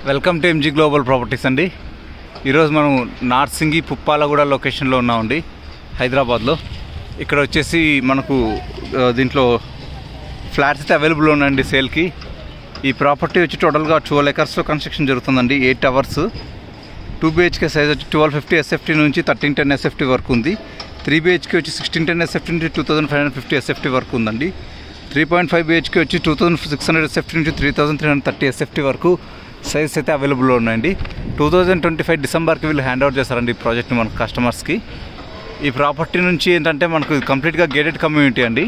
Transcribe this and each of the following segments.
Welcome to MG global properties అండి. ఈరోజు మనం నార్త్ సింగి పుప్పాలగూడ లొకేషన్లో ఉన్నామండి, హైదరాబాద్లో. ఇక్కడ వచ్చేసి మనకు దీంట్లో ఫ్లాట్స్ అయితే అవైలబుల్ ఉన్నాయండి సేల్కి. ఈ ప్రాపర్టీ వచ్చి టోటల్గా 12 ఎకర్స్లో కన్స్ట్రక్షన్ జరుగుతుందండి. 8 టవర్స్, 2 BHK సైజ్ వచ్చి 1250 SFT నుంచి 1310 SFT వరకు ఉంది. 3 BHK వచ్చి 1610 SFT నుంచి 2550 SFT వరకు ఉందండి. 3.5 BHK వచ్చి 2600 SFT నుంచి 3330 SFT వరకు సైజ్ అయితే అవైలబుల్లో ఉన్నాయండి. 2025 డిసెంబర్కి వీళ్ళు హ్యాండ్ ఓవర్ చేస్తారండి ఈ ప్రాజెక్ట్ని మన కస్టమర్స్కి. ఈ ప్రాపర్టీ నుంచి ఏంటంటే మనకు కంప్లీట్గా గేటెడ్ కమ్యూనిటీ అండి.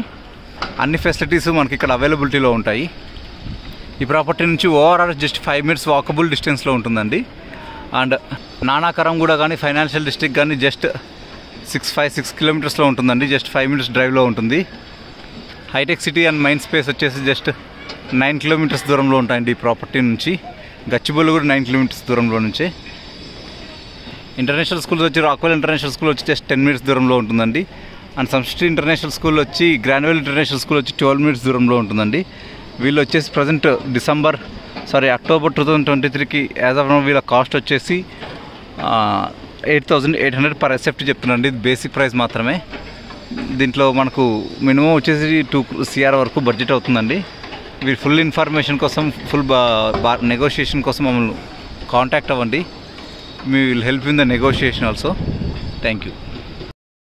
అన్ని ఫెసిలిటీస్ మనకి ఇక్కడ అవైలబిలిటీలో ఉంటాయి. ఈ ప్రాపర్టీ నుంచి ఓవరాల్ జస్ట్ 5 minutes వాకబుల్ డిస్టెన్స్లో ఉంటుందండి. అండ్ నానాకరం కూడా కానీ ఫైనాన్షియల్ డిస్ట్రిక్ట్ కానీ జస్ట్ 6 kilometers ఉంటుందండి. జస్ట్ 5 minutes డ్రైవ్లో ఉంటుంది. Hitech city and mind space వచ్చేసి జస్ట్ 9 kilometers దూరంలో ఉంటాయండి ఈ ప్రాపర్టీ నుంచి. గచ్చిబౌలి కూడా 9 kilometers దూరంలో నుంచే. ఇంటర్నేషనల్ స్కూల్స్ వచ్చి రాక్వెల్ ఇంటర్నేషనల్ స్కూల్ వచ్చి జస్ట్ 10 minutes దూరంలో ఉంటుందండి. అండ్ సంస్ట్రీ ఇంటర్నేషనల్ స్కూల్ వచ్చి గ్రాన్యువల్ ఇంటర్నేషనల్ స్కూల్ వచ్చి 12 minutes దూరంలో ఉంటుందండి. వీళ్ళు వచ్చేసి ప్రజెంట్ అక్టోబర్ 2023కి యాజ్ ఆఫ్ నౌ వీళ్ళ కాస్ట్ వచ్చేసి 8,800 per SFT చెప్తున్నారండి. ఇది బేసిక్ ప్రైస్ మాత్రమే. దీంట్లో మనకు మినిమం వచ్చేసి 2 crore వరకు బడ్జెట్ అవుతుందండి. వీరి ఫుల్ ఇన్ఫర్మేషన్ కోసం ఫుల్ నెగోషియేషన్ కోసం మమ్మల్ని కాంటాక్ట్ అవ్వండి. We will help in the negotiation also. Thank you.